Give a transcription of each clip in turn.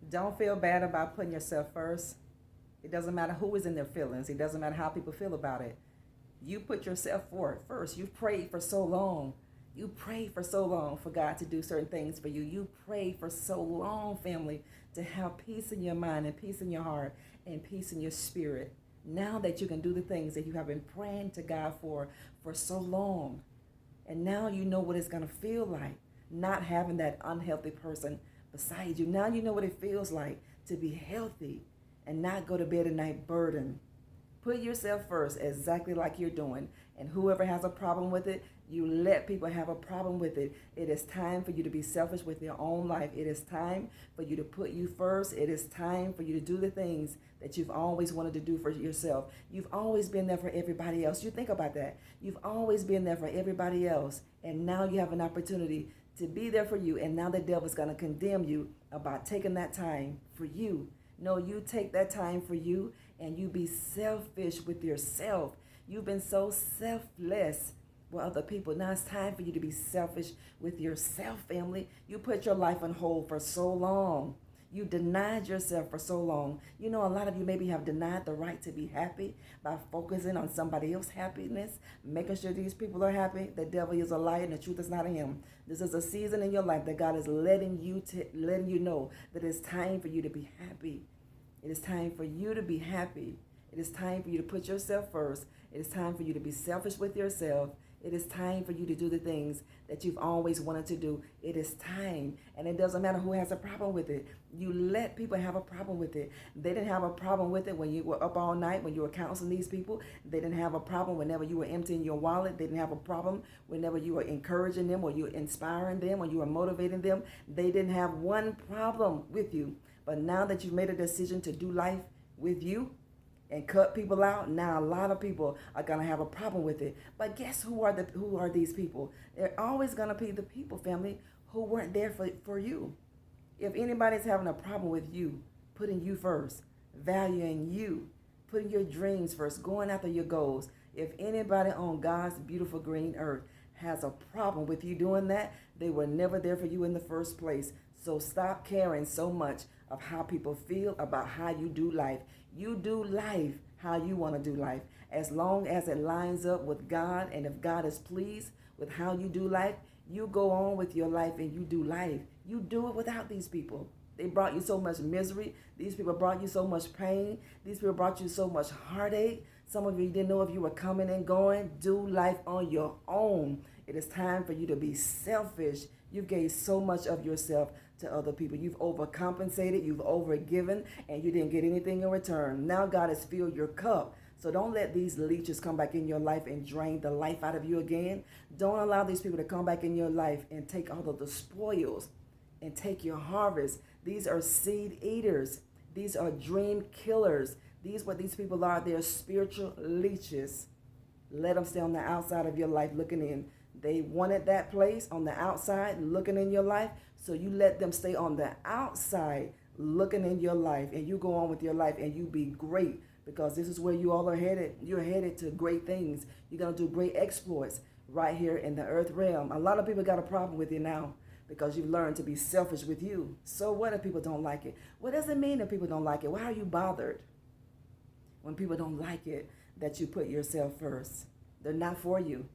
Don't feel bad about putting yourself first. It doesn't matter who is in their feelings. It doesn't matter how people feel about it. You put yourself forward first. You've prayed for so long. You prayed for so long for God to do certain things for you. You prayed for so long, family, to have peace in your mind and peace in your heart and peace in your spirit. Now that you can do the things that you have been praying to God for so long. And now you know what it's going to feel like not having that unhealthy person beside you. Now you know what it feels like to be healthy and not go to bed at night burdened. Put yourself first, exactly like you're doing. And whoever has a problem with it, you let people have a problem with it. It is time for you to be selfish with your own life. It is time for you to put you first. It is time for you to do the things that you've always wanted to do for yourself. You've always been there for everybody else. You think about that. You've always been there for everybody else. And now you have an opportunity to be there for you. And now the devil's going to condemn you about taking that time for you. No, you take that time for you and you be selfish with yourself. You've been so selfless with other people. Now it's time for you to be selfish with yourself, family. You put your life on hold for so long. You denied yourself for so long. You know, a lot of you maybe have denied the right to be happy by focusing on somebody else's happiness, making sure these people are happy. The devil is a liar and the truth is not in him. This is a season in your life that God is letting you know that it's time for you to be happy. It is time for you to be happy. It is time for you to put yourself first. It is time for you to be selfish with yourself. It is time for you to do the things that you've always wanted to do. It is time. And it doesn't matter who has a problem with it. You let people have a problem with it. They didn't have a problem with it when you were up all night, when you were counseling these people. They didn't have a problem whenever you were emptying your wallet. They didn't have a problem whenever you were encouraging them or you were inspiring them or you were motivating them. They didn't have one problem with you. But now that you've made a decision to do life with you and cut people out, now a lot of people are gonna have a problem with it. But guess who are these people? They're always gonna be the people, family, who weren't there for you. If anybody's having a problem with you, putting you first, valuing you, putting your dreams first, going after your goals, if anybody on God's beautiful green earth has a problem with you doing that, they were never there for you in the first place. So stop caring so much of how people feel about how you do life. You do life how you want to do life. As long as it lines up with God, and if God is pleased with how you do life, you go on with your life and you do life. You do it without these people. They brought you so much misery. These people brought you so much pain. These people brought you so much heartache. Some of you didn't know if you were coming and going. Do life on your own. It is time for you to be selfish. You've gave so much of yourself to other people. You've overcompensated, you've overgiven, and you didn't get anything in return. Now God has filled your cup. So don't let these leeches come back in your life and drain the life out of you again. Don't allow these people to come back in your life and take all of the spoils and take your harvest. These are seed eaters. These are dream killers. What these people are. They're spiritual leeches. Let them stay on the outside of your life looking in. They wanted that place on the outside looking in your life. So you let them stay on the outside looking in your life. And you go on with your life and you be great. Because this is where you all are headed. You're headed to great things. You're going to do great exploits right here in the earth realm. A lot of people got a problem with you now because you've learned to be selfish with you. So what if people don't like it? What does it mean if people don't like it? Why are you bothered when people don't like it that you put yourself first? They're not for you.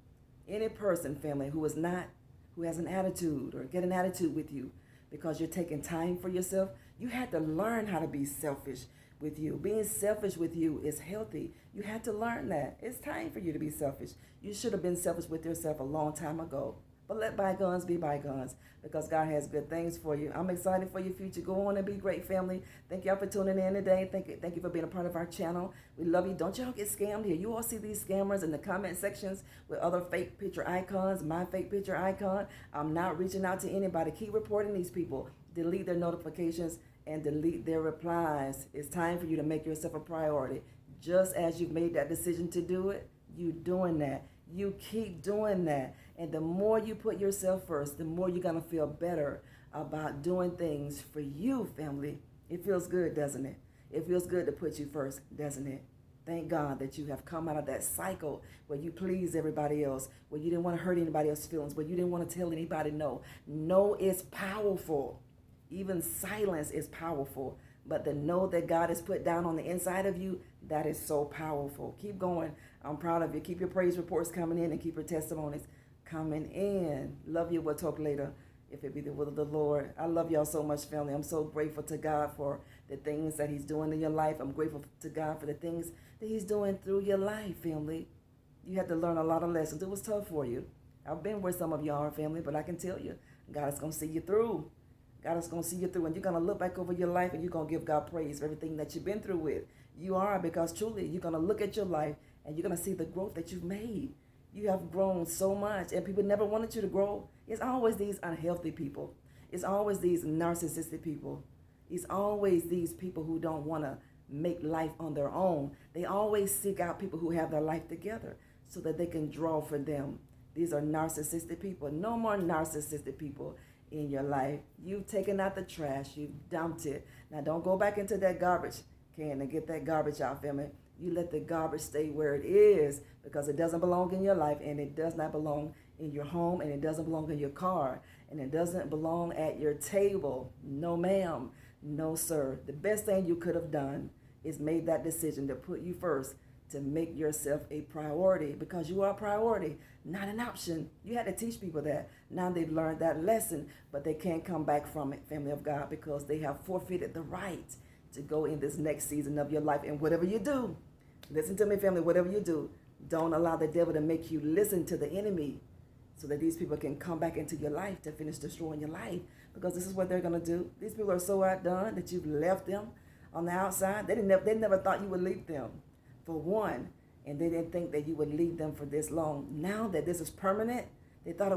Any person, family, who has an attitude or get an attitude with you because you're taking time for yourself, you had to learn how to be selfish with you. Being selfish with you is healthy. You had to learn that. It's time for you to be selfish. You should have been selfish with yourself a long time ago. But let bygones be bygones because God has good things for you. I'm excited for your future. Go on and be great, family. Thank y'all for tuning in today. Thank you for being a part of our channel. We love you. Don't y'all get scammed here. You all see these scammers in the comment sections with other fake picture icons, my fake picture icon. I'm not reaching out to anybody. Keep reporting these people. Delete their notifications and delete their replies. It's time for you to make yourself a priority. Just as you've made that decision to do it, you doing that. You keep doing that. And the more you put yourself first, the more you're going to feel better about doing things for you, family. It feels good, doesn't it? It feels good to put you first, doesn't it? Thank God that you have come out of that cycle where you please everybody else, where you didn't want to hurt anybody else's feelings, where you didn't want to tell anybody no. No is powerful. Even silence is powerful. But the know that God has put down on the inside of you, that is so powerful. Keep going. I'm proud of you. Keep your praise reports coming in and keep your testimonies coming in. Love you. We'll talk later if it be the will of the Lord. I love y'all so much, family. I'm so grateful to God for the things that he's doing in your life. I'm grateful to God for the things that he's doing through your life, family. You had to learn a lot of lessons. It was tough for you. I've been where some of y'all are, family, but I can tell you, God is going to see you through. God is going to see you through, and you're going to look back over your life and you're going to give God praise for everything that you've been through with. You are, because truly you're going to look at your life and you're going to see the growth that you've made. You have grown so much, and people never wanted you to grow. It's always these unhealthy people. It's always these narcissistic people. It's always these people who don't want to make life on their own. They always seek out people who have their life together so that they can draw for them. These are narcissistic people. No more narcissistic people in your life. You've taken out the trash. You've dumped it. Now don't go back into that garbage can and get that garbage out, family. You let the garbage stay where it is, because it doesn't belong in your life, and it does not belong in your home, and it doesn't belong in your car, and it doesn't belong at your table. No, ma'am. No, sir. The best thing you could have done is made that decision to put you first, to make yourself a priority, because you are a priority, not an option. You had to teach people that. Now they've learned that lesson, but they can't come back from it, family of God, because they have forfeited the right to go in this next season of your life. And whatever you do, listen to me, family, whatever you do, don't allow the devil to make you listen to the enemy, so that these people can come back into your life to finish destroying your life, because this is what they're going to do. These people are so outdone that you've left them on the outside. They never thought you would leave them, for one, and they didn't think that you would leave them for this long. Now that this is permanent, they thought